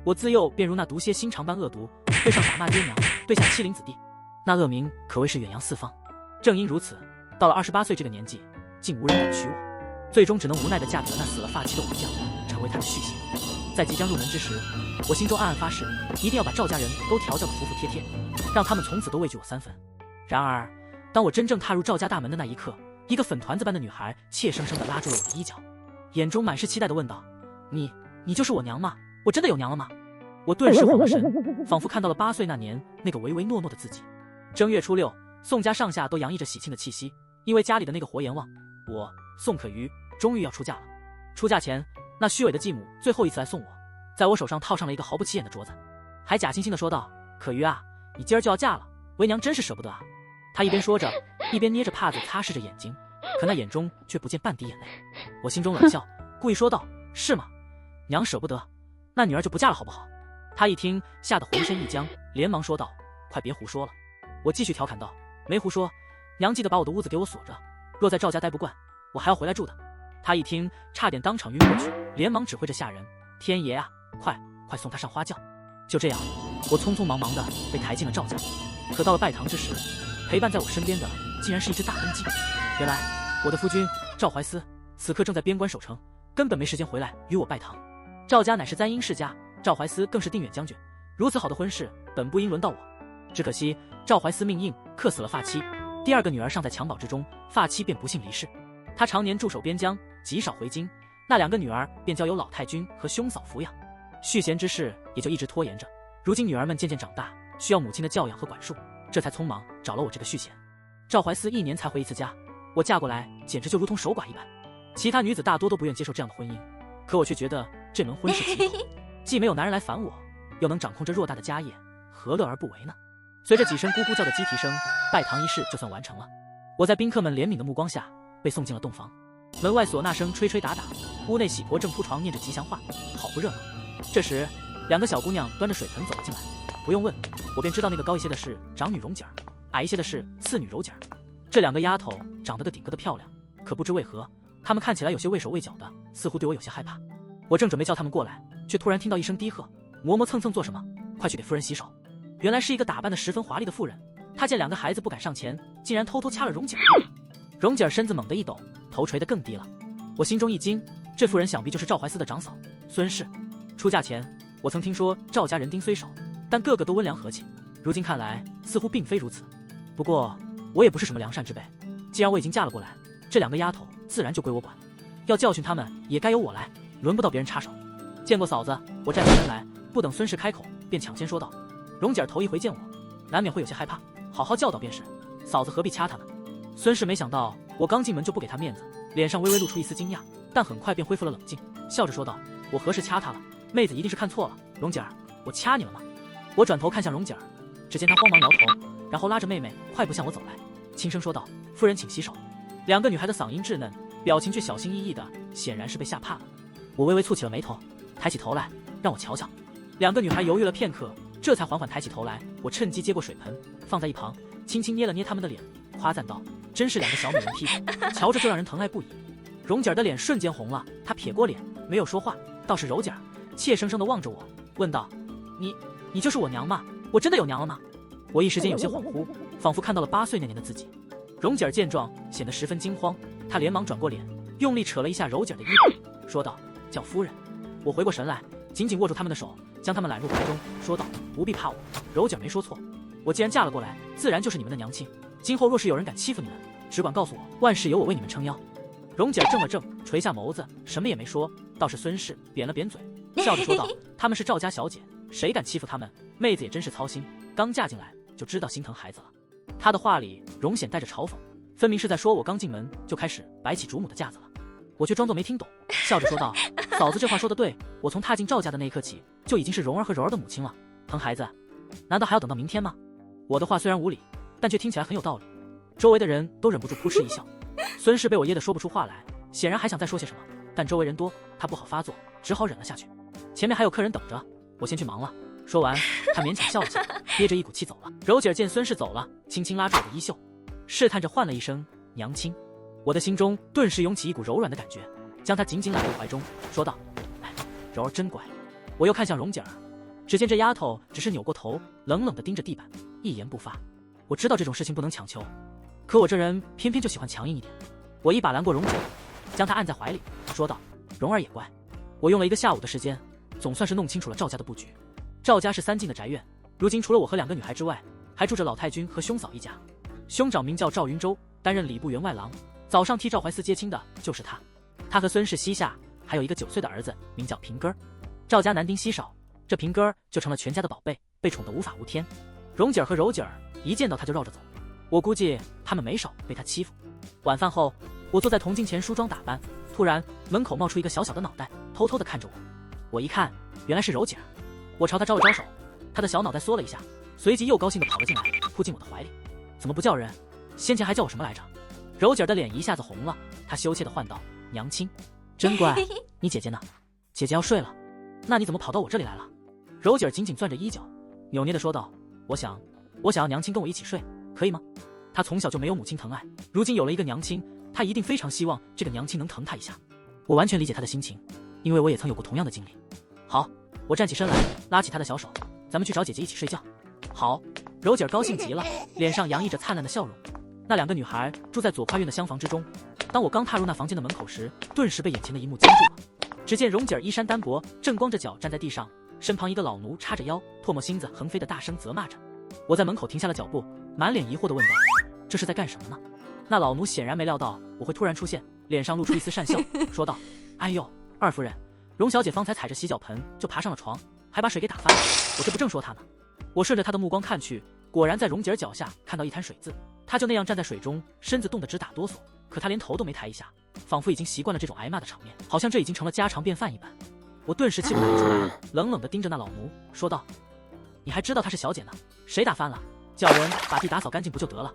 我自幼便如那毒蝎心肠般恶毒，对上打骂爹娘，对下欺凌子弟，那恶名可谓是远扬四方。正因如此，到了28岁这个年纪，竟无人敢娶我，最终只能无奈地嫁给了那死了发妻的武将，成为他的续弦。在即将入门之时，我心中暗暗发誓，一定要把赵家人都调教得服服帖帖，让他们从此都畏惧我3分。然而，当我真正踏入赵家大门的那一刻，一个粉团子般的女孩怯生生地拉住了我的衣角，眼中满是期待地问道：“你就是我娘吗？我真的有娘了吗？”我顿时恍了神，仿佛看到了8岁那年那个唯唯诺诺的自己。正月初6，宋家上下都洋溢着喜庆的气息，因为家里的那个活阎王，我宋可瑜终于要出嫁了。出嫁前，那虚伪的继母最后一次来送我，在我手上套上了一个毫不起眼的镯子，还假惺惺地说道：“可瑜啊，你今儿就要嫁了，为娘真是舍不得啊。”她一边说着，一边捏着帕子擦拭着眼睛，可那眼中却不见半滴眼泪。我心中冷笑，故意说道：“是吗？娘舍不得，那女儿就不嫁了好不好？”她一听，吓得浑身一僵，连忙说道：“快别胡说了。”我继续调侃道：“没胡说，娘记得把我的屋子给我锁着，若在赵家待不惯，我还要回来住的。”她一听，差点当场晕过去，连忙指挥着下人：“天爷啊，快送她上花轿！”就这样，我匆匆忙忙的被抬进了赵家。可到了拜堂之时，陪伴在我身边的竟然是一只大公鸡。原来我的夫君赵怀思此刻正在边关守城，根本没时间回来与我拜堂。赵家乃是簪缨世家，赵怀思更是定远将军，如此好的婚事本不应轮到我。只可惜赵怀思命硬，克死了发妻，第2个女儿尚在襁褓之中，发妻便不幸离世。他常年驻守边疆，极少回京，那2个女儿便交由老太君和兄嫂抚养，续弦之事也就一直拖延着。如今女儿们渐渐长大，需要母亲的教养和管束，这才匆忙找了我这个续弦。赵怀思1年才回一次家，我嫁过来简直就如同守寡一般。其他女子大多都不愿接受这样的婚姻，可我却觉得这门婚是奇好，既没有男人来烦我，又能掌控着偌大的家业，何乐而不为呢？随着几声咕咕叫的鸡啼声，拜堂仪式就算完成了。我在宾客们怜悯的目光下被送进了洞房，门外唢呐声吹吹打打，屋内喜婆正铺床念着吉祥话，好不热闹。这时2个小姑娘端着水盆走了进来，不用问，我便知道那个高一些的是长女蓉姐儿，矮一些的是次女柔姐儿。这2个丫头长得个顶个的漂亮，可不知为何，她们看起来有些畏手畏脚的，似乎对我有些害怕。我正准备叫她们过来，却突然听到一声低喝：“磨磨蹭蹭做什么？快去给夫人洗手！”原来是一个打扮得十分华丽的妇人，她见2个孩子不敢上前，竟然偷偷掐了蓉姐儿。蓉姐儿身子猛地一抖，头垂得更低了。我心中一惊，这妇人想必就是赵怀思的长嫂孙氏。出嫁前，我曾听说赵家人丁虽少，但个个都温良和气，如今看来似乎并非如此。不过我也不是什么良善之辈，既然我已经嫁了过来，这2个丫头自然就归我管，要教训他们也该由我来，轮不到别人插手。见过嫂子，我站起身来，不等孙氏开口，便抢先说道：“蓉姐儿头一回见我，难免会有些害怕，好好教导便是，嫂子何必掐她呢？”孙氏没想到我刚进门就不给她面子，脸上微微露出一丝惊讶，但很快便恢复了冷静，笑着说道：“我何时掐她了？妹子一定是看错了。蓉姐儿，我掐你了吗？”我转头看向蓉姐儿，只见她慌忙摇头，然后拉着妹妹快步向我走来，轻声说道：“夫人请洗手。”2个女孩的嗓音稚嫩，表情却小心翼翼的，显然是被吓怕了。我微微蹙起了眉头，抬起头来让我瞧瞧。2个女孩犹豫了片刻，这才缓缓抬起头来。我趁机接过水盆放在一旁，轻轻捏了捏她们的脸，夸赞道：“真是2个小美人坯子，瞧着就让人疼爱不已。”蓉姐儿的脸瞬间红了，她撇过脸没有说话，倒是柔姐儿怯生生地望着我，问道：“你就是我娘吗？我真的有娘了吗？”我一时间有些恍惚，仿佛看到了8岁那年的自己。蓉姐儿见状显得十分惊慌，她连忙转过脸，用力扯了一下柔姐儿的衣服，说道：“叫夫人。”我回过神来，紧紧握住他们的手，将他们揽入怀中，说道：“不必怕我，柔姐儿没说错，我既然嫁了过来，自然就是你们的娘亲。今后若是有人敢欺负你们，只管告诉我，万事由我为你们撑腰。”蓉姐儿怔了怔，垂下眸子，什么也没说。倒是孙氏扁了扁嘴，笑着说道：“他们是赵家小姐，谁敢欺负他们？妹子也真是操心，刚嫁进来就知道心疼孩子了。”她的话里容显带着嘲讽，分明是在说我刚进门就开始摆起主母的架子了。我却装作没听懂，笑着说道：“嫂子这话说得对，我从踏进赵家的那一刻起，就已经是蓉儿和柔儿的母亲了。疼孩子，难道还要等到明天吗？”我的话虽然无理，但却听起来很有道理。周围的人都忍不住扑哧一笑。孙氏被我噎得说不出话来，显然还想再说些什么，但周围人多，他不好发作，只好忍了下去。前面还有客人等着，我先去忙了。说完，他勉强笑了笑，憋着一股气走了。柔姐儿见孙氏走了，轻轻拉住我的衣袖，试探着唤了一声“娘亲”。我的心中顿时涌起一股柔软的感觉，将她紧紧揽入怀中，说道：“哎，柔儿真乖。”我又看向蓉姐儿，只见这丫头只是扭过头，冷冷地盯着地板，一言不发。我知道这种事情不能强求，可我这人偏偏就喜欢强硬一点。我一把拦过蓉姐，将她按在怀里，说道：“蓉儿也乖。”我用了1个下午的时间，总算是弄清楚了赵家的布局。赵家是3进的宅院，如今除了我和2个女孩之外，还住着老太君和兄嫂一家。兄长名叫赵云洲，担任礼部员外郎，早上替赵怀思接亲的就是他。他和孙氏膝下还有一个9岁的儿子，名叫平根儿。赵家男丁稀少，这平根儿就成了全家的宝贝，被宠得无法无天。蓉姐儿和柔姐儿一见到他就绕着走，我估计他们没少被他欺负。晚饭后，我坐在铜镜前梳妆打扮，突然门口冒出一个小小的脑袋，偷偷地看着我。我一看，原来是柔姐儿。我朝她招了招手，她的小脑袋缩了一下，随即又高兴地跑了进来，扑进我的怀里。怎么不叫人？先前还叫我什么来着？柔姐儿的脸一下子红了，她羞怯地唤道：“娘亲。”真乖。你姐姐呢？姐姐要睡了。那你怎么跑到我这里来了？柔姐儿紧紧攥着衣角，扭捏地说道：“我想要娘亲跟我一起睡，可以吗？”她从小就没有母亲疼爱，如今有了一个娘亲，她一定非常希望这个娘亲能疼她一下。我完全理解她的心情，因为我也曾有过同样的经历。好，我站起身来，拉起她的小手，咱们去找姐姐一起睡觉。好。柔姐儿高兴极了，脸上洋溢着灿烂的笑容。那2个女孩住在左跨院的厢房之中。当我刚踏入那房间的门口时，顿时被眼前的一幕惊住了。只见蓉姐儿衣衫单薄，正光着脚站在地上，身旁一个老奴叉着腰，唾沫星子横飞的大声责骂着。我在门口停下了脚步，满脸疑惑地问道：“这是在干什么呢？”那老奴显然没料到我会突然出现，脸上露出一丝讪笑，说道：“哎呦，二夫人，蓉小姐方才踩着洗脚盆就爬上了床，还把水给打翻了。我这不正说她呢。”我顺着她的目光看去，果然在蓉姐儿脚下看到一滩水渍，她就那样站在水中，身子冻得直打哆嗦，可她连头都没抬一下，仿佛已经习惯了这种挨骂的场面，好像这已经成了家常便饭一般。我顿时气不打一处来，冷冷地盯着那老奴，说道：“你还知道她是小姐呢？谁打翻了？叫人把地打扫干净不就得了？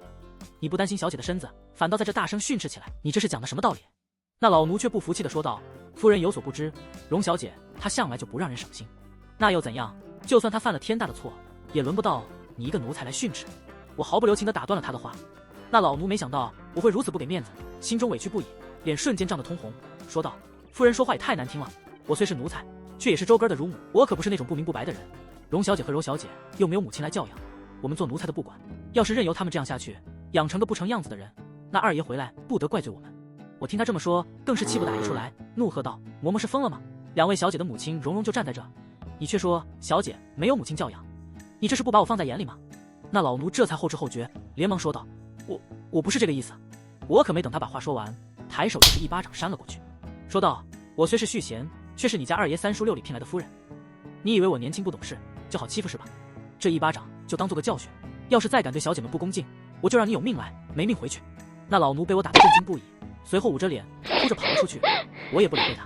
你不担心小姐的身子，反倒在这大声训斥起来，你这是讲的什么道理？”那老奴却不服气地说道：“夫人有所不知，蓉小姐她向来就不让人省心。那又怎样？就算她犯了天大的错，也轮不到你一个奴才来训斥。”我毫不留情地打断了他的话。那老奴没想到我会如此不给面子，心中委屈不已，脸瞬间涨得通红，说道：“夫人说话也太难听了，我虽是奴才，却也是周根的乳母，我可不是那种不明不白的人。蓉小姐和柔小姐又没有母亲来教养，我们做奴才的不管，要是任由他们这样下去，养成个不成样子的人，那二爷回来不得怪罪我们。”我听他这么说，更是气不打一处来，怒喝道：“嬷嬷是疯了吗？2位小姐的母亲蓉蓉就站在这，你却说小姐没有母亲教养，你这是不把我放在眼里吗？”那老奴这才后知后觉，连忙说道：“我不是这个意思。”我可没等他把话说完，抬手就是一巴掌扇了过去，说道：“我虽是续弦，却是你家二爷3叔6里聘来的夫人，你以为我年轻不懂事就好欺负是吧？这一巴掌就当做个教训，要是再敢对小姐们不恭敬，我就让你有命来没命回去。”那老奴被我打得震惊不已，随后捂着脸哭着跑了出去。我也不理会他，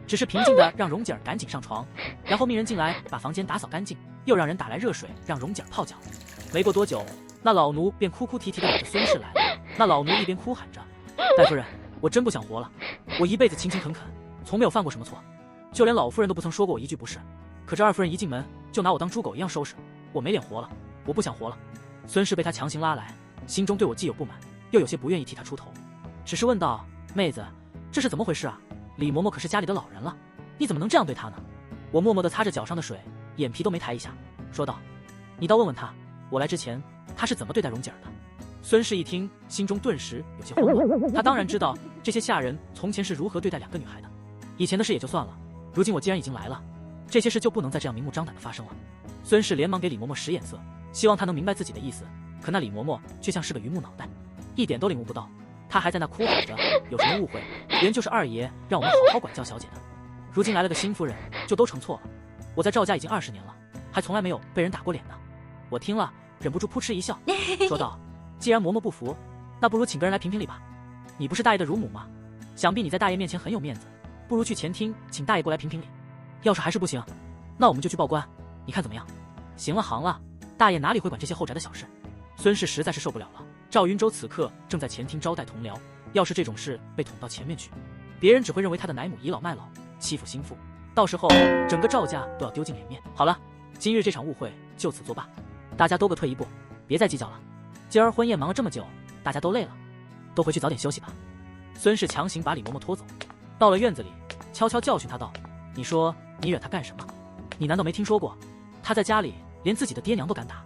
只是平静地让蓉姐儿赶紧上床，然后命人进来把房间打扫干净，又让人打来热水让蓉姐儿泡脚。没过多久，那老奴便哭哭啼啼地领着孙氏来了。那老奴一边哭喊着：“戴夫人，我真不想活了，我一辈子勤勤恳恳，从没有犯过什么错，就连老夫人都不曾说过我一句不是，可这二夫人一进门就拿我当猪狗一样收拾，我没脸活了，我不想活了。”孙氏被他强行拉来，心中对我既有不满，又有些不愿意替他出头，只是问道：“妹子，这是怎么回事啊？李嬷嬷可是家里的老人了，你怎么能这样对她呢？”我默默地擦着脚上的水，眼皮都没抬一下，说道：“你倒问问她，我来之前她是怎么对待蓉姐儿的？”孙氏一听，心中顿时有些慌乱。他当然知道这些下人从前是如何对待2个女孩的，以前的事也就算了，如今我既然已经来了，这些事就不能再这样明目张胆的发生了。孙氏连忙给李嬷嬷使眼色，希望她能明白自己的意思，可那李嬷嬷却像是个榆木脑袋，一点都领悟不到。她还在那哭喊着：“有什么误会，原就是二爷让我们好好管教小姐的，如今来了个新夫人，就都成错了。我在赵家已经20年了，还从来没有被人打过脸呢。”我听了忍不住扑哧一笑，说道：“既然嬷嬷不服，那不如请个人来评评理吧。你不是大爷的乳母吗？想必你在大爷面前很有面子，不如去前厅请大爷过来评评理。要是还是不行，那我们就去报官，你看怎么样？”行了行了，大爷哪里会管这些后宅的小事？孙氏实在是受不了了。赵云洲此刻正在前厅招待同僚，要是这种事被捅到前面去，别人只会认为他的奶母倚老卖老，欺负心腹，到时候整个赵家都要丢尽脸面。好了，今日这场误会就此作罢，大家都各退一步，别再计较了。今儿婚宴忙了这么久，大家都累了，都回去早点休息吧。孙氏强行把李嬷嬷拖走，到了院子里，悄悄教训她道：“你说你惹她干什么？你难道没听说过，他在家里连自己的爹娘都敢打。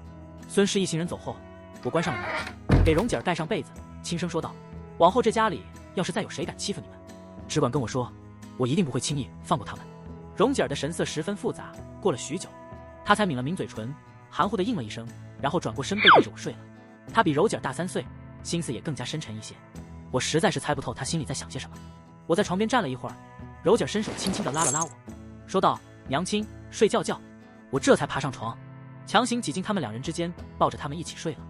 孙氏一行人走后，我关上了门，给蓉姐儿盖上被子，轻声说道：“往后这家里要是再有谁敢欺负你们，只管跟我说，我一定不会轻易放过他们。”蓉姐儿的神色十分复杂，过了许久，她才抿了抿嘴唇，含糊地应了一声，然后转过身背对着我睡了。她比柔姐儿大3岁，心思也更加深沉一些。我实在是猜不透她心里在想些什么。我在床边站了一会儿，柔姐儿伸手轻轻地拉了拉我，说道：“娘亲，睡觉觉。”我这才爬上床，强行挤进他们2人之间，抱着他们一起睡了。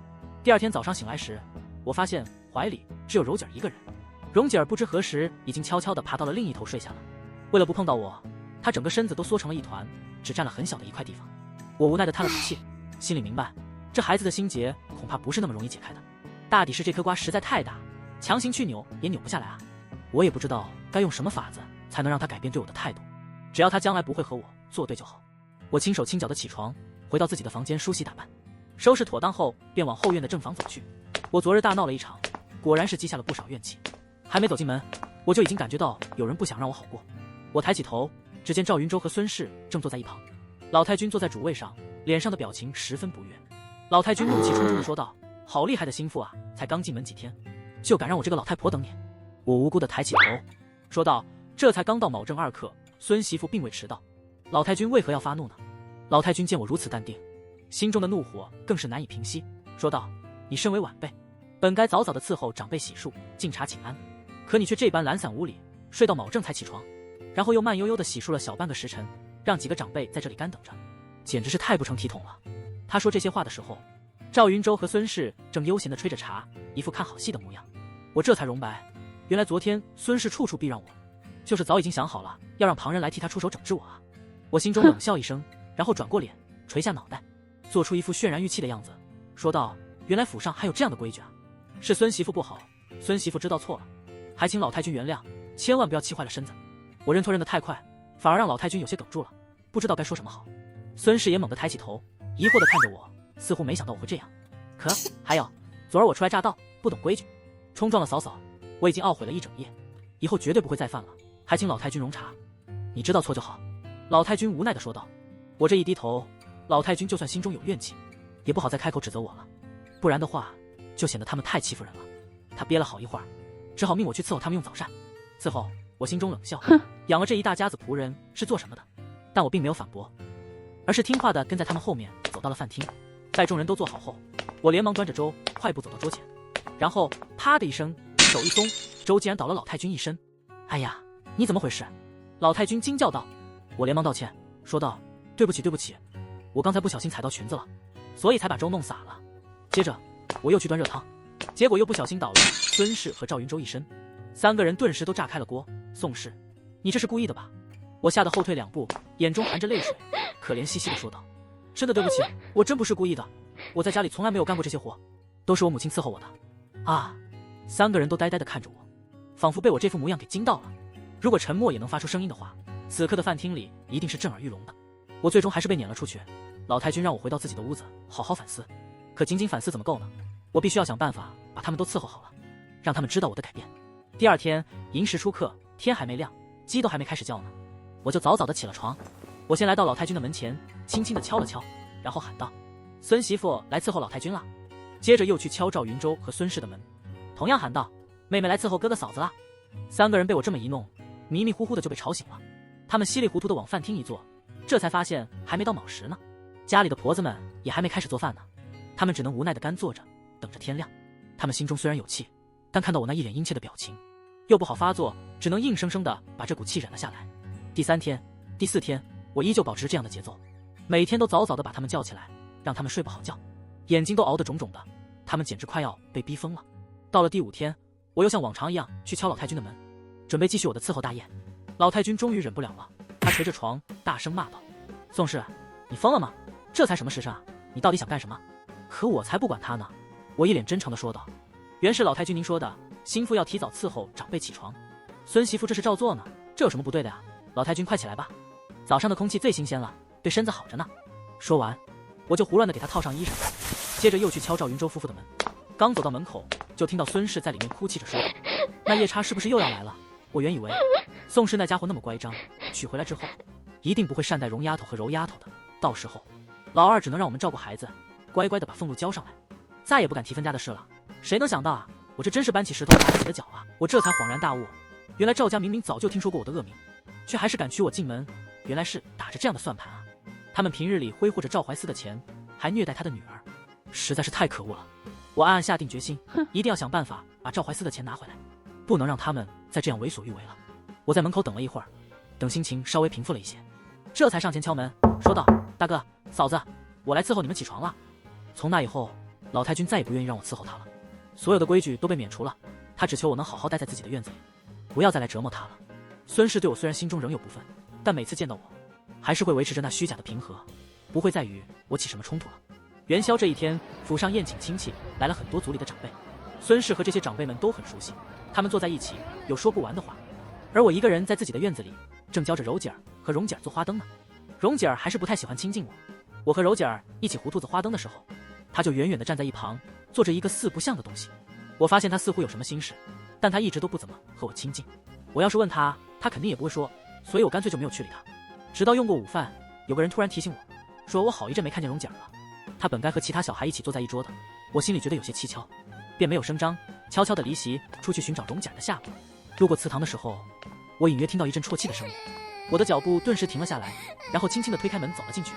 第二天早上醒来时，我发现怀里只有柔姐儿一个人。蓉姐儿不知何时已经悄悄地爬到了另一头睡下了。为了不碰到我，她整个身子都缩成了一团，只占了很小的一块地方。我无奈地叹了口气，心里明白，这孩子的心结恐怕不是那么容易解开的。大抵是这颗瓜实在太大，强行去扭也扭不下来啊。我也不知道该用什么法子才能让他改变对我的态度，只要他将来不会和我作对就好。我轻手轻脚地起床，回到自己的房间梳洗打扮，收拾妥当后便往后院的正房走去。我昨日大闹了一场，果然是积下了不少怨气。还没走进门，我就已经感觉到有人不想让我好过。我抬起头，只见赵云舟和孙氏正坐在一旁，老太君坐在主位上，脸上的表情十分不悦。老太君怒气冲冲地说道：“好厉害的心腹啊，才刚进门几天，就敢让我这个老太婆等你。”我无辜地抬起头，说道：“这才刚到卯正2刻，孙媳妇并未迟到，老太君为何要发怒呢？”老太君见我如此淡定，心中的怒火更是难以平息，说道：“你身为晚辈，本该早早地伺候长辈洗漱、敬茶请安，可你却这般懒散无礼，睡到卯正才起床，然后又慢悠悠地洗漱了小半个时辰，让几个长辈在这里干等着，简直是太不成体统了。”他说这些话的时候，赵云舟和孙氏正悠闲地吹着茶，一副看好戏的模样。我这才明白，原来昨天孙氏处处避让我，就是早已经想好了要让旁人来替他出手整治我啊。我心中冷笑一声，然后转过脸，垂下脑袋，做出一副渲然欲泣的样子，说道：“原来府上还有这样的规矩啊！是孙媳妇不好，孙媳妇知道错了，还请老太君原谅，千万不要气坏了身子。”我认错认得太快，反而让老太君有些哽住了，不知道该说什么好。孙氏也猛地抬起头，疑惑地看着我，似乎没想到我会这样。可还有，昨儿我初来乍到，不懂规矩，冲撞了嫂嫂，我已经懊悔了一整夜，以后绝对不会再犯了，还请老太君容茶。你知道错就好。老太君无奈地说道。我这一低头，老太君就算心中有怨气，也不好再开口指责我了，不然的话就显得他们太欺负人了。他憋了好一会儿，只好命我去伺候他们用早膳。伺候，我心中冷笑，养了这一大家子仆人是做什么的？但我并没有反驳，而是听话地跟在他们后面走到了饭厅。待众人都坐好后，我连忙端着粥快步走到桌前，然后啪的一声，手一松，粥竟然倒了老太君一身。哎呀，你怎么回事？老太君惊叫道。我连忙道歉，说道：“对不起对不起，我刚才不小心踩到裙子了，所以才把粥弄洒了。”接着我又去端热汤，结果又不小心倒了孙氏和赵云舟一身，3个人顿时都炸开了锅。宋氏，你这是故意的吧？我吓得后退2步，眼中含着泪水，可怜兮兮地说道：“真的对不起，我真不是故意的，我在家里从来没有干过这些活，都是我母亲伺候我的。”啊！3个人都呆呆地看着我，仿佛被我这副模样给惊到了。如果沉默也能发出声音的话，此刻的饭厅里一定是震耳欲聋的。我最终还是被撵了出去。老太君让我回到自己的屋子好好反思，可仅仅反思怎么够呢？我必须要想办法把他们都伺候好了，让他们知道我的改变。第二天寅时出客，天还没亮，鸡都还没开始叫呢，我就早早的起了床。我先来到老太君的门前，轻轻地敲了敲，然后喊道：“孙媳妇来伺候老太君了。”接着又去敲赵云舟和孙氏的门，同样喊道：“妹妹来伺候哥哥嫂子了。”3个人被我这么一弄，迷迷糊糊的就被吵醒了。他们稀里糊涂的往饭厅一坐，这才发现还没到卯时呢，家里的婆子们也还没开始做饭呢。他们只能无奈的干坐着，等着天亮。他们心中虽然有气，但看到我那一脸殷切的表情，又不好发作，只能硬生生的把这股气忍了下来。第3天、第4天，我依旧保持这样的节奏，每天都早早的把他们叫起来，让他们睡不好觉，眼睛都熬得肿肿的，他们简直快要被逼疯了。到了第5天，我又像往常一样去敲老太君的门，准备继续我的伺候大宴。老太君终于忍不了了，她捶着床大声骂道：“宋氏，你疯了吗？这才什么时辰啊，你到底想干什么？”可我才不管他呢，我一脸真诚地说道：“原是老太君您说的，心腹要提早伺候长辈起床，孙媳妇这是照做呢，这有什么不对的呀？老太君快起来吧，早上的空气最新鲜了，对身子好着呢。”说完，我就胡乱地给他套上衣裳，接着又去敲赵云舟夫妇的门。刚走到门口，就听到孙氏在里面哭泣着说道：“那夜叉是不是又要来了？我原以为宋氏那家伙那么乖张，娶回来之后一定不会善待荣丫头和柔丫头的，到时候老二只能让我们照顾孩子，乖乖的把俸禄交上来，再也不敢提分家的事了。谁能想到啊，我这真是搬起石头砸自己的脚啊！我这才恍然大悟，原来赵家明明早就听说过我的恶名，却还是敢娶我进门，原来是打着这样的算盘啊！他们平日里挥霍着赵怀思的钱，还虐待他的女儿，实在是太可恶了。我暗暗下定决心，一定要想办法把赵怀思的钱拿回来，不能让他们再这样为所欲为了。我在门口等了一会儿，等心情稍微平复了一些，这才上前敲门，说道：“大哥、嫂子，我来伺候你们起床了。”从那以后，老太君再也不愿意让我伺候他了，所有的规矩都被免除了，他只求我能好好待在自己的院子里，不要再来折磨他了。孙氏对我虽然心中仍有不忿，但每次见到我，还是会维持着那虚假的平和，不会再与我起什么冲突了。元宵这一天，府上宴请亲戚，来了很多族里的长辈。孙氏和这些长辈们都很熟悉，他们坐在一起有说不完的话。而我一个人在自己的院子里，正教着柔姐儿和蓉姐儿做花灯呢。蓉姐儿还是不太喜欢亲近我，我和柔姐儿一起糊兔子花灯的时候，她就远远地站在一旁，做着一个四不像的东西。我发现她似乎有什么心事，但她一直都不怎么和我亲近。我要是问她，她肯定也不会说，所以我干脆就没有去理她。直到用过午饭，有个人突然提醒我，说我好一阵没看见蓉姐儿了。她本该和其他小孩一起坐在一桌的，我心里觉得有些蹊跷，便没有声张，悄悄地离席出去寻找蓉姐儿的下落。路过祠堂的时候，我隐约听到一阵啜泣的声音，我的脚步顿时停了下来，然后轻轻地推开门走了进去。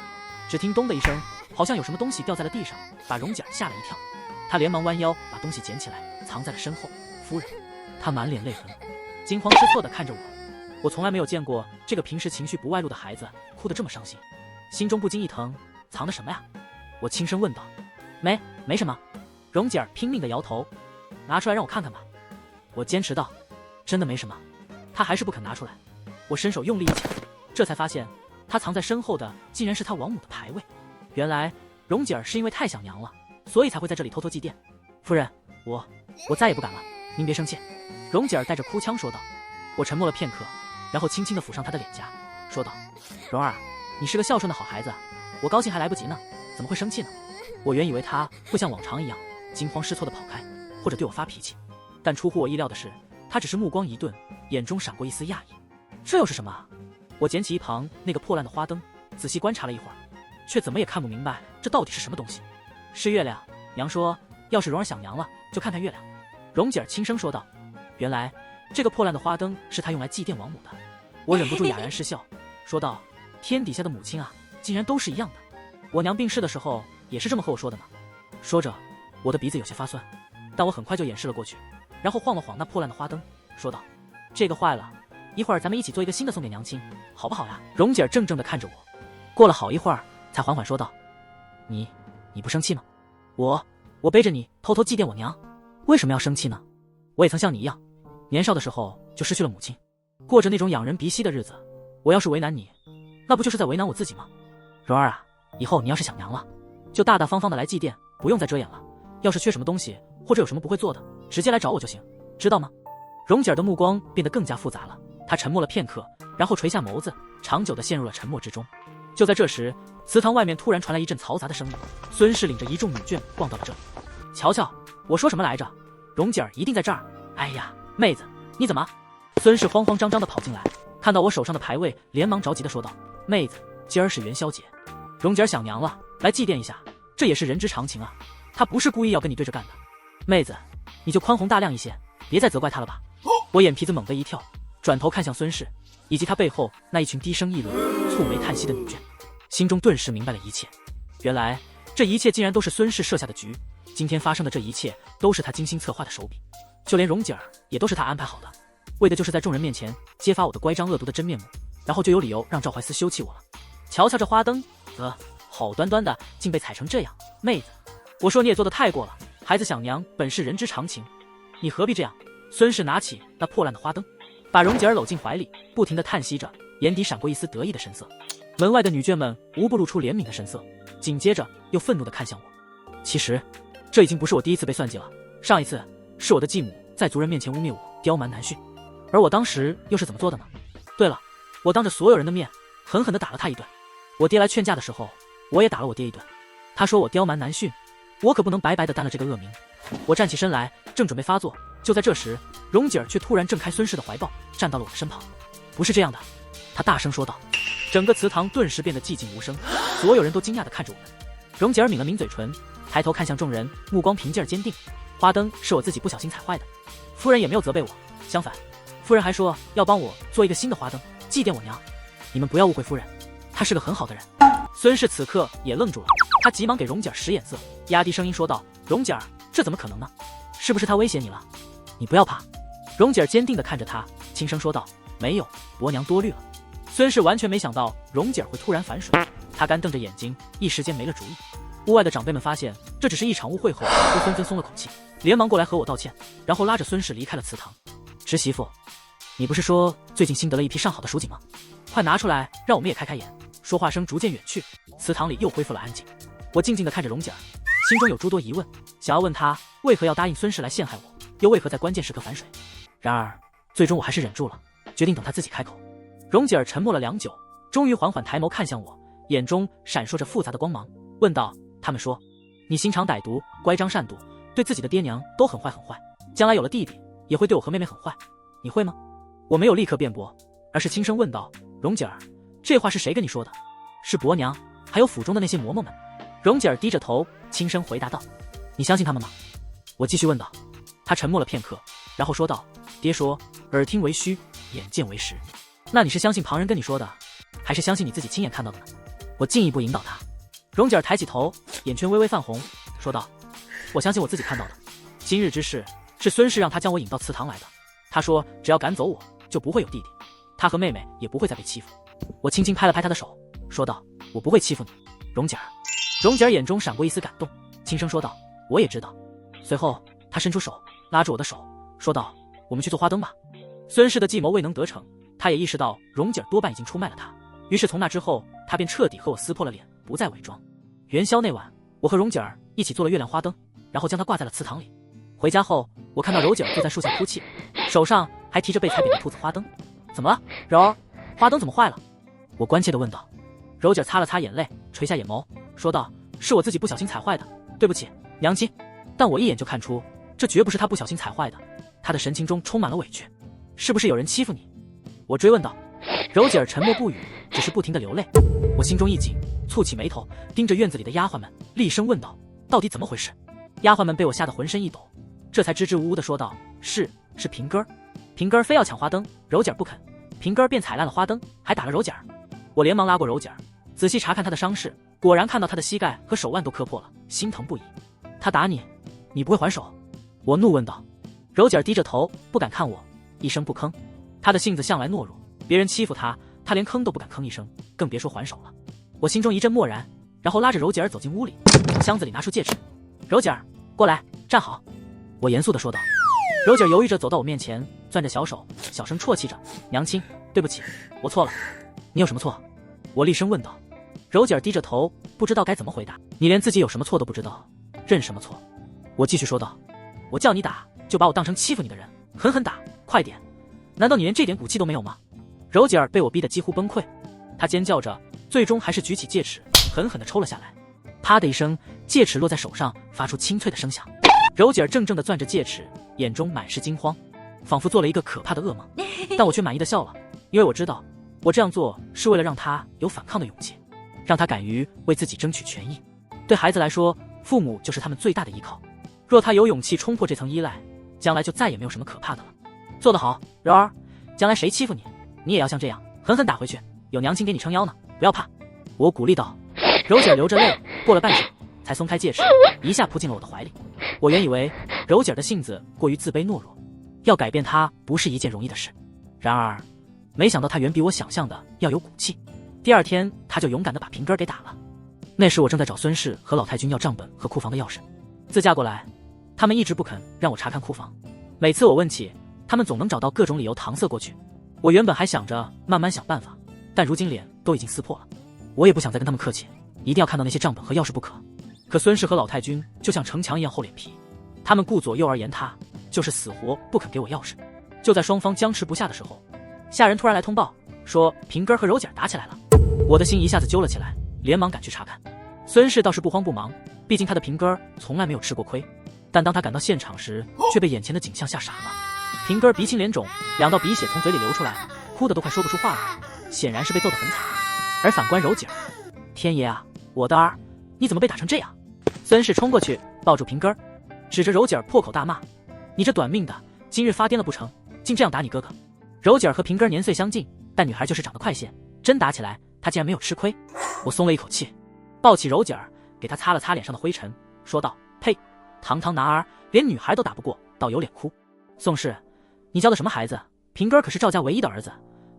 只听咚的一声，好像有什么东西掉在了地上，把蓉姐儿吓了一跳。她连忙弯腰把东西捡起来，藏在了身后。夫人，她满脸泪痕，惊慌失措地看着我。我从来没有见过这个平时情绪不外露的孩子哭得这么伤心，心中不禁一疼，藏的什么呀？我轻声问道。没什么。蓉姐儿拼命地摇头，拿出来让我看看吧。我坚持道，真的没什么。她还是不肯拿出来。我伸手用力一抢，这才发现她藏在身后的竟然是她王母的牌位。原来蓉姐儿是因为太想娘了，所以才会在这里偷偷祭奠。夫人，我再也不敢了，您别生气。蓉姐儿带着哭腔说道。我沉默了片刻，然后轻轻地抚上她的脸颊，说道：“蓉儿，你是个孝顺的好孩子，我高兴还来不及呢，怎么会生气呢？”我原以为她会像往常一样惊慌失措地跑开，或者对我发脾气，但出乎我意料的是，她只是目光一顿，眼中闪过一丝讶异。这又是什么？我捡起一旁那个破烂的花灯，仔细观察了一会儿，却怎么也看不明白这到底是什么东西。是月亮，娘说要是蓉儿想娘了，就看看月亮。蓉姐儿轻声说道。原来这个破烂的花灯是她用来祭奠王母的。我忍不住哑然失笑，说道：天底下的母亲啊，竟然都是一样的。我娘病逝的时候也是这么和我说的呢。说着，我的鼻子有些发酸，但我很快就掩饰了过去，然后晃了晃那破烂的花灯，说道：这个坏了，一会儿咱们一起做一个新的送给娘亲，好不好呀？蓉姐儿怔怔地看着我，过了好一会儿，才缓缓说道：你不生气吗？我背着你偷偷祭奠我娘，为什么要生气呢？我也曾像你一样，年少的时候就失去了母亲，过着那种仰人鼻息的日子。我要是为难你，那不就是在为难我自己吗？蓉儿啊，以后你要是想娘了，就大大方方的来祭奠，不用再遮掩了。要是缺什么东西，或者有什么不会做的，直接来找我就行，知道吗？蓉姐儿的目光变得更加复杂了，她沉默了片刻，然后垂下眸子，长久地陷入了沉默之中。就在这时，祠堂外面突然传来一阵嘈杂的声音，孙氏领着一众女眷逛到了这里。瞧瞧，我说什么来着？蓉姐儿一定在这儿。哎呀，妹子，你怎么？孙氏慌慌张张地跑进来，看到我手上的牌位，连忙着急地说道：妹子，今儿是元宵节，蓉姐儿想娘了，来祭奠一下，这也是人之常情啊，她不是故意要跟你对着干的。妹子，你就宽宏大量一些，别再责怪她了吧。我眼皮子猛地一跳，转头看向孙氏以及他背后那一群低声议论、蹙眉叹息的女眷，心中顿时明白了一切。原来这一切竟然都是孙氏设下的局，今天发生的这一切都是他精心策划的手笔，就连蓉姐儿也都是他安排好的，为的就是在众人面前揭发我的乖张恶毒的真面目，然后就有理由让赵怀思休弃我了。瞧瞧这花灯，好端端的竟被踩成这样。妹子，我说你也做得太过了，孩子想娘本是人之常情，你何必这样？孙氏拿起那破烂的花灯，把蓉姐儿搂进怀里，不停地叹息着，眼底闪过一丝得意的神色。门外的女眷们无不露出怜悯的神色，紧接着又愤怒地看向我。其实这已经不是我第一次被算计了，上一次是我的继母在族人面前污蔑我刁蛮难驯，而我当时又是怎么做的呢？对了，我当着所有人的面狠狠地打了她一顿。我爹来劝架的时候，我也打了我爹一顿。他说我刁蛮难驯，我可不能白白地担了这个恶名。我站起身来，正准备发作，就在这时，蓉姐儿却突然挣开孙氏的怀抱，站到了我的身旁。不是这样的，她大声说道。整个祠堂顿时变得寂静无声，所有人都惊讶地看着我们。蓉姐儿抿了抿嘴唇，抬头看向众人，目光平静而坚定。花灯是我自己不小心踩坏的，夫人也没有责备我，相反，夫人还说要帮我做一个新的花灯，祭奠我娘。你们不要误会夫人，她是个很好的人。孙氏此刻也愣住了，他急忙给蓉姐儿使眼色，压低声音说道：“蓉姐儿，这怎么可能呢？是不是他威胁你了？你不要怕。”蓉姐儿坚定地看着他，轻声说道：“没有，伯娘多虑了。”孙氏完全没想到蓉姐儿会突然反水，他干瞪着眼睛，一时间没了主意。屋外的长辈们发现这只是一场误会后，都纷纷松了口气，连忙过来和我道歉，然后拉着孙氏离开了祠堂。侄媳妇，你不是说最近新得了一批上好的蜀锦吗？快拿出来，让我们也开开眼。说话声逐渐远去，祠堂里又恢复了安静。我静静地看着蓉姐儿，心中有诸多疑问，想要问她为何要答应孙氏来陷害我，又为何在关键时刻反水。然而最终我还是忍住了，决定等她自己开口。蓉姐儿沉默了良久，终于缓缓抬眸看向我，眼中闪烁着复杂的光芒，问道：“他们说你心肠歹毒，乖张善妒，对自己的爹娘都很坏很坏，将来有了弟弟也会对我和妹妹很坏，你会吗？”我没有立刻辩驳，而是轻声问道：“蓉姐儿，这话是谁跟你说的？是伯娘，还有府中的那些嬷嬷们？”蓉姐儿低着头，轻声回答道：“你相信他们吗？”我继续问道。她沉默了片刻，然后说道：“爹说，耳听为虚，眼见为实。那你是相信旁人跟你说的，还是相信你自己亲眼看到的呢？”我进一步引导她。蓉姐儿抬起头，眼圈微微泛红，说道：“我相信我自己看到的。今日之事，是孙氏让他将我引到祠堂来的。他说，只要赶走我，就不会有弟弟，他和妹妹也不会再被欺负。”我轻轻拍了拍他的手，说道：“我不会欺负你，蓉姐儿。”蓉姐儿眼中闪过一丝感动，轻声说道：“我也知道。”随后，她伸出手，拉住我的手，说道：“我们去做花灯吧。”孙氏的计谋未能得逞，他也意识到蓉姐儿多半已经出卖了他，于是从那之后，他便彻底和我撕破了脸，不再伪装。元宵那晚，我和蓉姐儿一起做了月亮花灯，然后将它挂在了祠堂里。回家后，我看到柔姐儿坐在树下哭泣，手上还提着被踩扁的兔子花灯。“怎么了，柔儿？花灯怎么坏了？”我关切地问道。柔姐儿擦了擦眼泪，垂下眼眸，说道：“是我自己不小心踩坏的，对不起，娘亲。”但我一眼就看出，这绝不是她不小心踩坏的，她的神情中充满了委屈。“是不是有人欺负你？”我追问道。柔姐儿沉默不语，只是不停地流泪。我心中一紧，蹙起眉头，盯着院子里的丫鬟们，厉声问道：“到底怎么回事？”丫鬟们被我吓得浑身一抖，这才支支吾吾地说道：“是平哥儿，平哥儿非要抢花灯，柔姐儿不肯，平哥儿便踩烂了花灯，还打了柔姐儿。”我连忙拉过柔姐儿，仔细查看她的伤势，果然看到她的膝盖和手腕都磕破了，心疼不已。“他打你，你不会还手？”我怒问道。柔姐儿低着头，不敢看我，一声不吭。她的性子向来懦弱，别人欺负她，她连吭都不敢吭一声，更别说还手了。我心中一阵漠然，然后拉着柔姐儿走进屋里，从箱子里拿出戒指。“柔姐儿，过来，站好。”我严肃地说道。柔姐儿犹豫着走到我面前，攥着小手，小声啜泣着：“娘亲，对不起，我错了。”“你有什么错？”我厉声问道。柔姐儿低着头，不知道该怎么回答。“你连自己有什么错都不知道，认什么错？”我继续说道。“我叫你打，就把我当成欺负你的人，狠狠打，快点！难道你连这点骨气都没有吗？”柔姐儿被我逼得几乎崩溃，她尖叫着，最终还是举起戒尺，狠狠地抽了下来。啪的一声，戒尺落在手上，发出清脆的声响。柔姐儿怔怔地攥着戒尺，眼中满是惊慌，仿佛做了一个可怕的噩梦。但我却满意地笑了，因为我知道，我这样做是为了让她有反抗的勇气，让她敢于为自己争取权益。对孩子来说，父母就是他们最大的依靠。若他有勇气冲破这层依赖，将来就再也没有什么可怕的了。做得好，柔儿，将来谁欺负你，你也要像这样狠狠打回去，有娘亲给你撑腰呢，不要怕。我鼓励道。柔姐流着泪，过了半晌才松开戒尺，一下扑进了我的怀里。我原以为柔姐的性子过于自卑懦弱，要改变她不是一件容易的事，然而没想到她远比我想象的要有骨气。第二天，她就勇敢地把平哥给打了。那时我正在找孙氏和老太君要账本和库房的钥匙。自嫁过来，他们一直不肯让我查看库房，每次我问起，他们总能找到各种理由搪塞过去。我原本还想着慢慢想办法，但如今脸都已经撕破了，我也不想再跟他们客气，一定要看到那些账本和钥匙不可。可孙氏和老太君就像城墙一样厚脸皮，他们顾左右而言他，就是死活不肯给我钥匙。就在双方僵持不下的时候，下人突然来通报，说平哥和柔姐打起来了。我的心一下子揪了起来，连忙赶去查看。孙氏倒是不慌不忙，毕竟他的平哥从来没有吃过亏，但当他赶到现场时，却被眼前的景象吓傻了。平哥鼻青脸肿，2道鼻血从嘴里流出来，哭得都快说不出话来，显然是被揍得很惨。而反观柔姐儿，天爷啊，我的儿，你怎么被打成这样？孙氏冲过去抱住平根儿，指着柔姐儿破口大骂：“你这短命的，今日发癫了不成？竟这样打你哥哥！”柔姐儿和平根儿年岁相近，但女孩就是长得快些，真打起来她竟然没有吃亏。我松了一口气，抱起柔姐儿，给她擦了擦脸上的灰尘，说道：“呸，堂堂男儿连女孩都打不过，倒有脸哭。宋氏，你教的什么孩子？平根儿可是赵家唯一的儿子，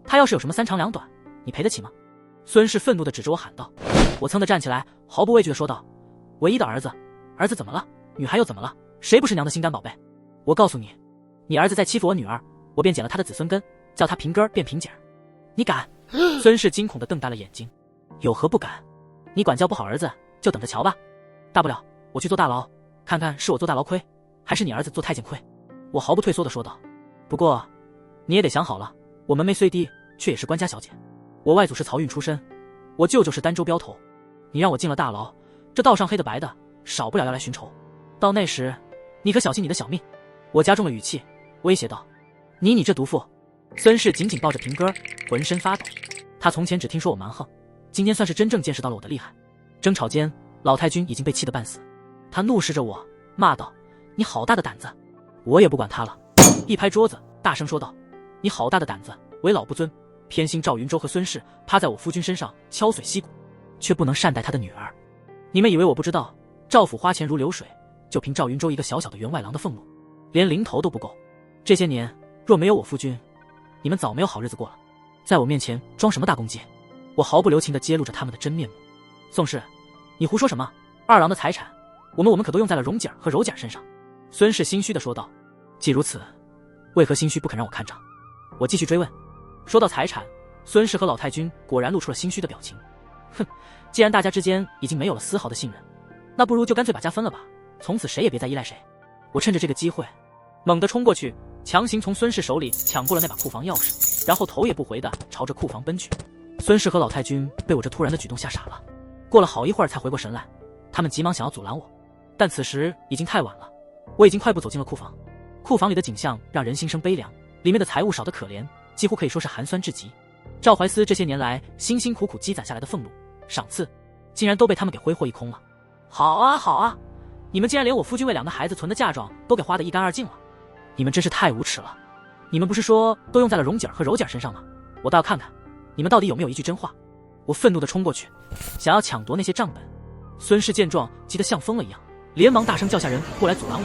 他要是有什么三长两短，你赔得起吗？”孙氏愤怒地指着我喊道。我噌地站起来，毫不畏惧地说道：“唯一的儿子，儿子怎么了？女孩又怎么了？谁不是娘的心肝宝贝？我告诉你，你儿子再欺负我女儿，我便剪了他的子孙根，叫他平根儿变平姐儿。你敢？”孙氏惊恐地瞪大了眼睛。有何不敢？你管教不好儿子，就等着瞧吧。大不了我去坐大牢，看看是我坐大牢亏，还是你儿子坐太监亏。我毫不退缩地说道。不过你也得想好了，我门楣虽低，却也是官家小姐。我外祖是漕运出身，我舅舅是儋州镖头。你让我进了大牢，这道上黑的白的，少不了要来寻仇。到那时，你可小心你的小命。我加重了语气，威胁道：“你这毒妇！”孙氏紧紧抱着平根儿，浑身发抖。他从前只听说我蛮横，今天算是真正见识到了我的厉害。争吵间，老太君已经被气得半死，他怒视着我，骂道：“你好大的胆子！”我也不管他了，一拍桌子，大声说道：“你好大的胆子，为老不尊，偏心赵云舟和孙氏趴在我夫君身上敲碎膝骨，却不能善待他的女儿。你们以为我不知道，赵府花钱如流水，就凭赵云舟一个小小的员外郎的俸禄，连零头都不够。这些年若没有我夫君，你们早没有好日子过了。在我面前装什么大公鸡？”我毫不留情地揭露着他们的真面目。宋氏，你胡说什么？二郎的财产，我们可都用在了荣姐儿和柔姐儿身上。孙氏心虚地说道。既如此，为何心虚不肯让我看账？我继续追问。说到财产，孙氏和老太君果然露出了心虚的表情。哼，既然大家之间已经没有了丝毫的信任，那不如就干脆把家分了吧，从此谁也别再依赖谁。我趁着这个机会，猛地冲过去，强行从孙氏手里抢过了那把库房钥匙，然后头也不回地朝着库房奔去。孙氏和老太君被我这突然的举动吓傻了，过了好一会儿才回过神来，他们急忙想要阻拦我，但此时已经太晚了，我已经快步走进了库房。库房里的景象让人心生悲凉，里面的财物少得可怜，几乎可以说是寒酸至极。赵怀思这些年来辛辛苦苦积攒下来的俸禄、赏赐，竟然都被他们给挥霍一空了。好啊好啊，你们竟然连我夫君为两个孩子存的嫁妆都给花得一干二净了，你们真是太无耻了！你们不是说都用在了荣姐儿和柔姐儿身上吗？我倒要看看你们到底有没有一句真话！我愤怒地冲过去，想要抢夺那些账本。孙氏见状，急得像疯了一样，连忙大声叫下人过来阻拦我。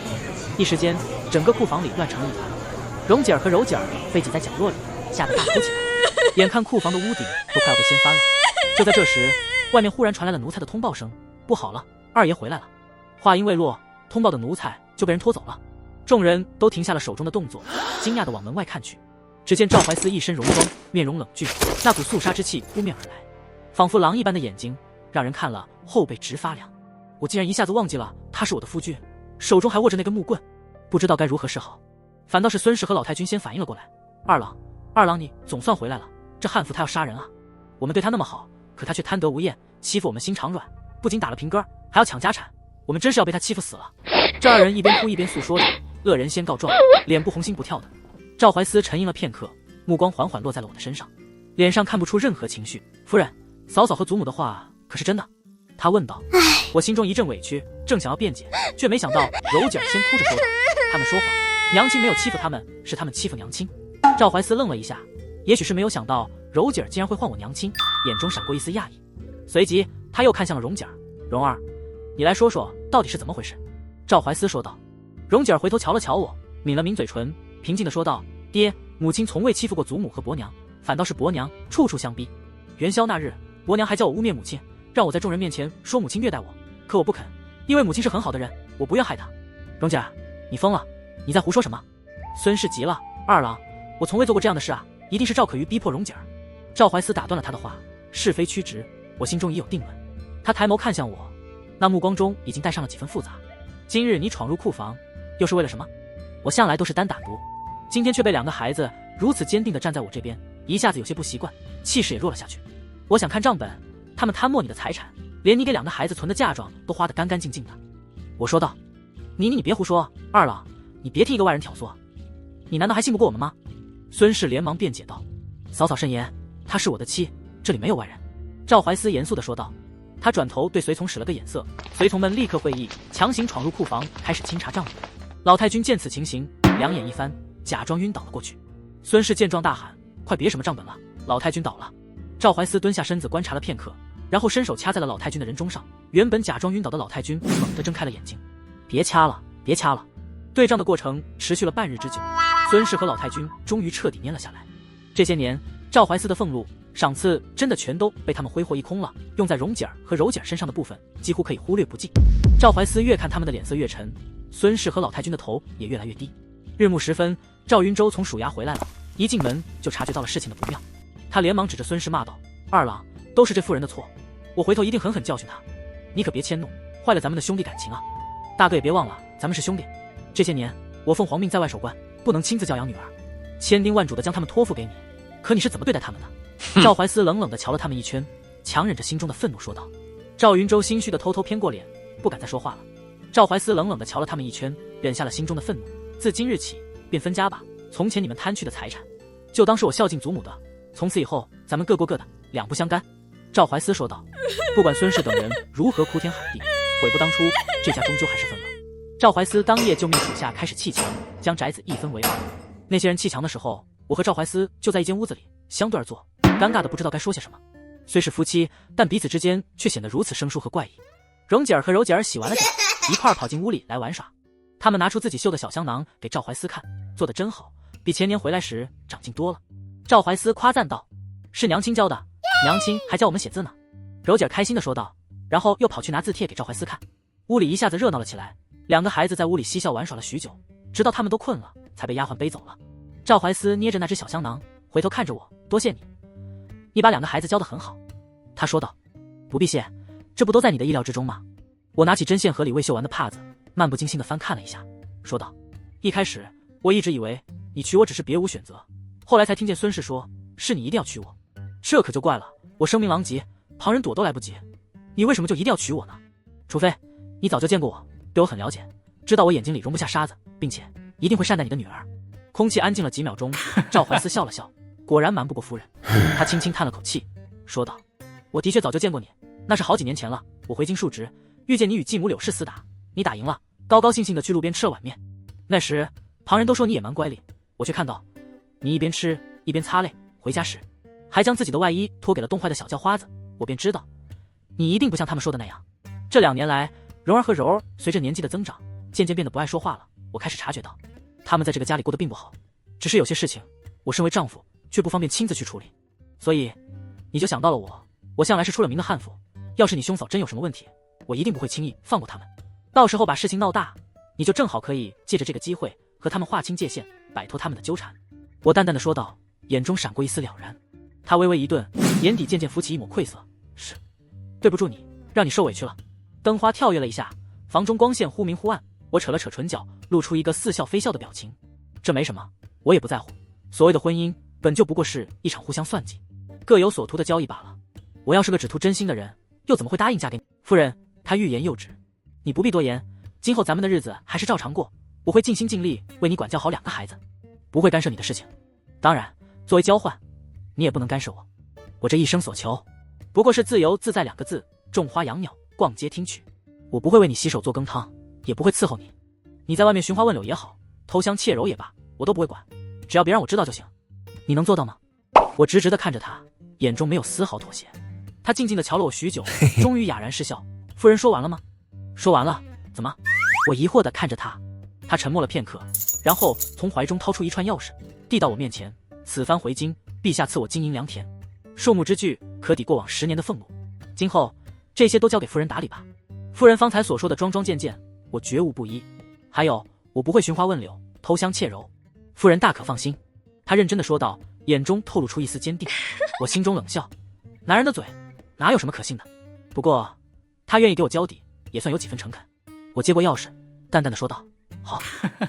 一时间，整个库房里乱成了一团。荣姐儿和柔姐儿被挤在角落里，吓得大哭起来，眼看库房的屋顶都快要被掀翻了。就在这时，外面忽然传来了奴才的通报声：“不好了，二爷回来了！”话音未落，通报的奴才就被人拖走了。众人都停下了手中的动作，惊讶地往门外看去。只见赵怀思一身戎装，面容冷峻，那股肃杀之气扑面而来，仿佛狼一般的眼睛，让人看了后背直发凉。我竟然一下子忘记了他是我的夫君，手中还握着那根木棍，不知道该如何是好。反倒是孙氏和老太君先反应了过来：“二郎，你总算回来了。这悍妇他要杀人啊！我们对他那么好，可他却贪得无厌，欺负我们心肠软，不仅打了平哥，还要抢家产，我们真是要被他欺负死了。”这二人一边哭一边诉说着，恶人先告状，脸不红心不跳的。赵怀思沉吟了片刻，目光缓缓落在了我的身上，脸上看不出任何情绪。“夫人，嫂嫂和祖母的话可是真的？”他问道。我心中一阵委屈，正想要辩解，却没想到柔姐先哭着说道：“他们说谎，娘亲没有欺负他们，是他们欺负娘亲。”赵怀思愣了一下，也许是没有想到柔姐竟然会唤我娘亲，眼中闪过一丝讶异。随即他又看向了荣姐：“荣儿，你来说说到底是怎么回事？”赵怀思说道。荣姐回头瞧了瞧我，抿了抿嘴唇，平静地说道：“爹，母亲从未欺负过祖母和伯娘，反倒是伯娘处处相逼。元宵那日，伯娘还叫我污蔑母亲，让我在众人面前说母亲虐待我，可我不肯，因为母亲是很好的人，我不愿害她。荣姐，你疯了，你在胡说什么？”孙氏急了：“二郎，我从未做过这样的事啊，一定是赵可瑜逼迫荣姐儿。”赵怀思打断了他的话，是非曲直，我心中已有定论。他抬眸看向我，那目光中已经带上了几分复杂。今日你闯入库房，又是为了什么？我向来都是单打独，今天却被两个孩子如此坚定地站在我这边，一下子有些不习惯，气势也弱了下去。我想看账本，他们贪没你的财产，连你给两个孩子存的嫁妆都花得干干净净的。我说道。你别胡说，二郎，你别听一个外人挑唆，你难道还信不过我们吗？孙氏连忙辩解道。嫂嫂慎言，她是我的妻，这里没有外人。赵怀思严肃地说道。他转头对随从使了个眼色，随从们立刻会意，强行闯入库房，开始清查账目。老太君见此情形，两眼一翻，假装晕倒了过去。孙氏见状大喊：“快别什么账本了，老太君倒了！”赵怀思蹲下身子观察了片刻，然后伸手掐在了老太君的人中上。原本假装晕倒的老太君猛地睁开了眼睛。别掐了，别掐了！对账的过程持续了半日之久，孙氏和老太君终于彻底蔫了下来。这些年，赵怀思的俸禄、赏赐真的全都被他们挥霍一空了，用在蓉姐儿和柔姐儿身上的部分几乎可以忽略不计。赵怀思越看他们的脸色越沉，孙氏和老太君的头也越来越低。日暮时分，赵云舟从署衙回来了，一进门就察觉到了事情的不妙。他连忙指着孙氏骂道：“二郎，都是这妇人的错，我回头一定狠狠教训她，你可别迁怒，坏了咱们的兄弟感情啊！大哥也别忘了，咱们是兄弟。这些年我奉皇命在外守关，不能亲自教养女儿，千叮万嘱的将他们托付给你，可你是怎么对待他们的？”赵怀思冷冷地瞧了他们一圈，强忍着心中的愤怒说道。赵云舟心虚地偷偷偏过脸，不敢再说话了。赵怀思冷冷地瞧了他们一圈，忍下了心中的愤怒。自今日起便分家吧，从前你们贪去的财产，就当是我孝敬祖母的，从此以后咱们各过各的，两不相干。赵怀思说道。不管孙氏等人如何哭天喊地，悔不当初，这家终究还是分了。赵怀思当夜就命属下开始砌墙，将宅子一分为二。那些人砌墙的时候，我和赵怀思就在一间屋子里相对而坐，尴尬的不知道该说些什么。虽是夫妻，但彼此之间却显得如此生疏和怪异。蓉姐儿和柔姐儿洗完了澡，一块儿跑进屋里来玩耍。他们拿出自己绣的小香囊给赵怀思看，做得真好，比前年回来时长进多了。赵怀思夸赞道：“是娘亲教的，娘亲还教我们写字呢。”柔姐儿开心地说道，然后又跑去拿字帖给赵怀思看。屋里一下子热闹了起来，两个孩子在屋里嬉笑玩耍了许久，直到他们都困了，才被丫鬟背走了。赵怀思捏着那只小香囊，回头看着我：“多谢你，你把两个孩子教得很好。”他说道：“不必谢，这不都在你的意料之中吗？”我拿起针线盒里未绣完的帕子，漫不经心地翻看了一下，说道：“一开始我一直以为你娶我只是别无选择，后来才听见孙氏说是你一定要娶我，这可就怪了。我声名狼藉，旁人躲都来不及，你为什么就一定要娶我呢？除非你早就见过我，对我很了解，知道我眼睛里容不下沙子，并且一定会善待你的女儿。”空气安静了几秒钟，赵怀思笑了笑，果然瞒不过夫人。他轻轻叹了口气，说道：“我的确早就见过你，那是好几年前了。我回京述职，遇见你与继母柳氏厮打，你打赢了，高高兴兴的去路边吃了碗面。那时旁人都说你野蛮乖戾，我却看到你一边吃一边擦泪，回家时还将自己的外衣脱给了冻坏的小叫花子，我便知道你一定不像他们说的那样。这2年来，蓉儿和柔儿随着年纪的增长，渐渐变得不爱说话了。我开始察觉到他们在这个家里过得并不好，只是有些事情我身为丈夫却不方便亲自去处理，所以你就想到了我。我向来是出了名的悍妇，要是你兄嫂真有什么问题，我一定不会轻易放过他们。到时候把事情闹大，你就正好可以借着这个机会和他们划清界限，摆脱他们的纠缠。”我淡淡的说道，眼中闪过一丝了然。他微微一顿，眼底渐渐浮起一抹愧色：“是，对不住你，让你受委屈了。”灯花跳跃了一下，房中光线忽明忽暗，我扯了扯唇角，露出一个似笑非笑的表情。这没什么，我也不在乎。所谓的婚姻本就不过是一场互相算计，各有所图的交易罢了。我要是个只图真心的人，又怎么会答应嫁给你？夫人，他欲言又止，你不必多言，今后咱们的日子还是照常过，我会尽心尽力为你管教好2个孩子，不会干涉你的事情。当然，作为交换，你也不能干涉我。我这一生所求，不过是自由自在2个字，种花养鸟，逛街听曲。我不会为你洗手做羹汤，也不会伺候你。你在外面寻花问柳也好，偷香窃柔也罢，我都不会管，只要别让我知道就行。你能做到吗？我直直地看着他，眼中没有丝毫妥协。他静静地瞧了我许久，终于哑然失笑：“夫人说完了吗？”“说完了。”“怎么？”我疑惑地看着他。他沉默了片刻，然后从怀中掏出一串钥匙，递到我面前：“此番回京，陛下赐我金银良田，数目之巨，可抵过往10年的俸禄。今后这些都交给夫人打理吧。夫人方才所说的桩桩件件，我绝无不依。还有，我不会寻花问柳，偷香窃柔，夫人大可放心。”他认真地说道，眼中透露出一丝坚定。我心中冷笑，男人的嘴哪有什么可信的？不过他愿意给我交底，也算有几分诚恳。我接过钥匙，淡淡的说道：“好。”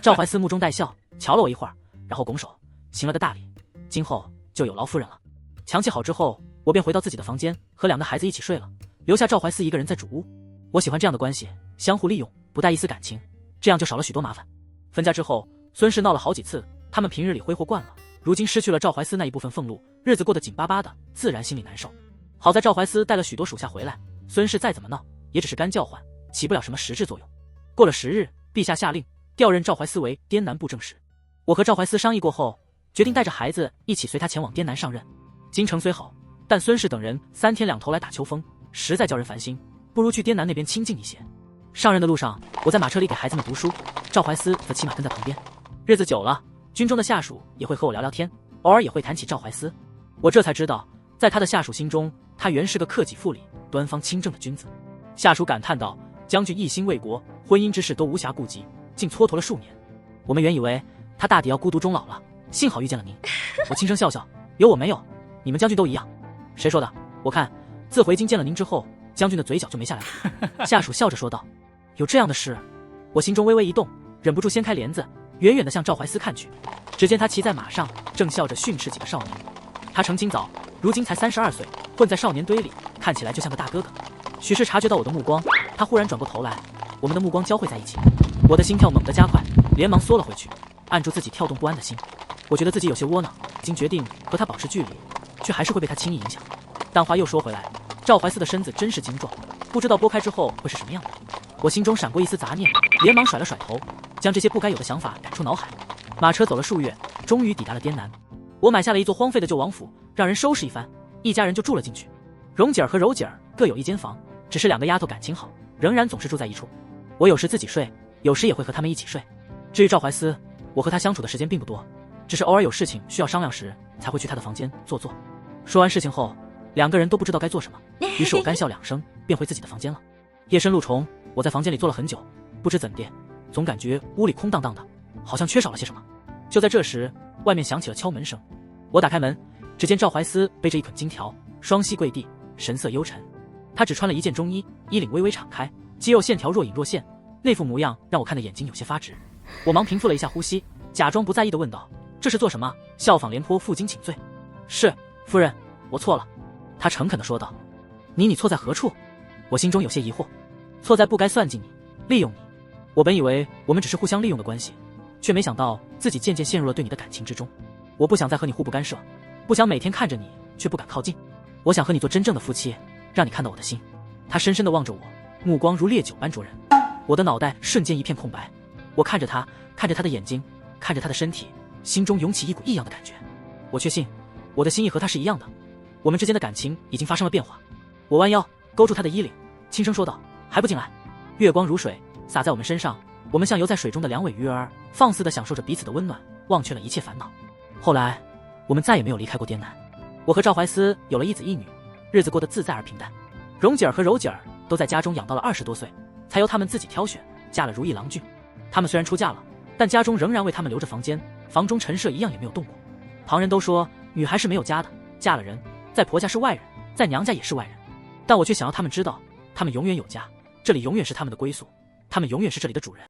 赵怀思目中带笑，瞧了我一会儿，然后拱手行了个大礼：“今后就有劳夫人了。”墙砌好之后，我便回到自己的房间，和2个孩子一起睡了，留下赵怀思一个人在主屋。我喜欢这样的关系，相互利用，不带一丝感情，这样就少了许多麻烦。分家之后，孙氏闹了好几次，他们平日里挥霍惯了，如今失去了赵怀思那一部分俸禄，日子过得紧巴巴的，自然心里难受。好在赵怀思带了许多属下回来，孙氏再怎么闹，也只是干叫唤，起不了什么实质作用。过了10日，陛下下令调任赵怀思为滇南布政使。我和赵怀思商议过后，决定带着孩子一起随他前往滇南上任。京城虽好，但孙氏等人3天2头来打秋风，实在叫人烦心，不如去滇南那边清静一些。上任的路上，我在马车里给孩子们读书，赵怀思则骑马跟在旁边。日子久了，军中的下属也会和我聊聊天，偶尔也会谈起赵怀思。我这才知道，在他的下属心中，他原是个克己复礼、端方清正的君子。下属感叹道：“将军一心为国，婚姻之事都无暇顾及，竟蹉跎了数年。我们原以为他大抵要孤独终老了，幸好遇见了您。”我轻声笑笑：“有我没有，你们将军都一样。”谁说的？我看自回京见了您之后，将军的嘴角就没下来了。下属笑着说道：“有这样的事？”我心中微微一动，忍不住掀开帘子，远远地向赵怀思看去。只见他骑在马上，正笑着训斥几个少年。他成亲早，如今才32岁，混在少年堆里，看起来就像个大哥哥。许是察觉到我的目光，他忽然转过头来，我们的目光交汇在一起。我的心跳猛地加快，连忙缩了回去，按住自己跳动不安的心。我觉得自己有些窝囊，经决定和他保持距离，却还是会被他轻易影响。但话又说回来，赵怀思的身子真是精壮，不知道拨开之后会是什么样的。我心中闪过一丝杂念，连忙甩了甩头，将这些不该有的想法赶出脑海。马车走了数月，终于抵达了滇南。我买下了一座荒废的旧王府，让人收拾一番，一家人就住了进去。蓉姐儿和柔姐儿各有一间房，只是2个丫头感情好，仍然总是住在一处。我有时自己睡，有时也会和他们一起睡。至于赵怀思，我和他相处的时间并不多，只是偶尔有事情需要商量时，才会去他的房间坐坐。说完事情后，2个人都不知道该做什么，于是我干笑2声，便回自己的房间了。夜深露重，我在房间里坐了很久，不知怎地，总感觉屋里空荡荡的，好像缺少了些什么。就在这时，外面响起了敲门声。我打开门，只见赵怀思背着一捆金条，双膝跪地，神色幽沉。他只穿了一件中衣，衣领微微敞开，肌肉线条若隐若现，那副模样让我看得眼睛有些发直。我忙平复了一下呼吸，假装不在意地问道：“这是做什么？效仿廉颇负荆请罪？”“是，夫人，我错了。”他诚恳地说道。“你错在何处？”我心中有些疑惑。“错在不该算计你，利用你。我本以为我们只是互相利用的关系，却没想到自己渐渐陷入了对你的感情之中。我不想再和你互不干涉，不想每天看着你却不敢靠近。我想和你做真正的夫妻，让你看到我的心。”他深深地望着我，目光如烈酒般灼人。我的脑袋瞬间一片空白，我看着他，看着他的眼睛，看着他的身体，心中涌起一股异样的感觉。我确信我的心意和他是一样的，我们之间的感情已经发生了变化。我弯腰勾住他的衣领，轻声说道：“还不进来？”月光如水洒在我们身上，我们像游在水中的2尾鱼儿，放肆地享受着彼此的温暖，忘却了一切烦恼。后来我们再也没有离开过滇南。我和赵怀思有了一子一女，日子过得自在而平淡。蓉姐儿和柔姐儿都在家中养到了20多岁，才由他们自己挑选，嫁了如意郎君。他们虽然出嫁了，但家中仍然为他们留着房间，房中陈设一样也没有动过。旁人都说女孩是没有家的，嫁了人，在婆家是外人，在娘家也是外人。但我却想要他们知道，他们永远有家，这里永远是他们的归宿，他们永远是这里的主人。